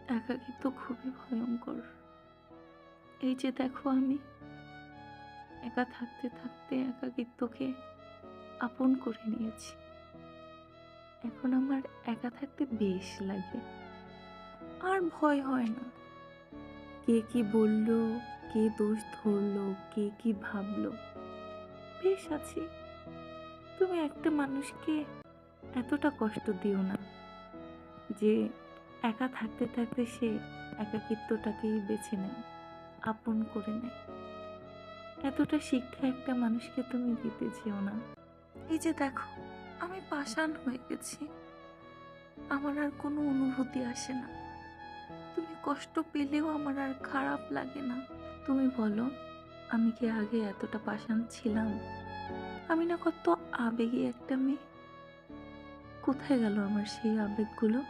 একাকিত্ব খুবই ভয়ঙ্কর। এই যে দেখো, আমি একা থাকতে থাকতে একাকিত্বকে আপন করে নিয়েছি। এখন আমার একা থাকতে বেশ লাগে। আর ভয় হয় না। কে কি বলল, কে দোষ ধরলো, কে কি ভাবলো। বেশ আছি। তুমি একটা মানুষকে এতটা কষ্ট দিও না যে একা থাকতে থাকতে সে একাকিত্বটাকেই বেছে নেয়, আপন করে নেয়। এতটা শিক্ষা একটা মানুষকে তুমি দিতে চেও না। এই যে দেখো, আমি পাষাণ হয়ে গেছি। আমার আর কোনো অনুভূতি আসে না। তুমি কষ্ট পেলেও আমার আর খারাপ লাগে না। তুমি বলো, আমি কি আগে এতটা পাষাণ ছিলাম? আমি না কত আবেগী একটা মেয়ে। কোথায় গেল আমার সেই আবেগগুলো?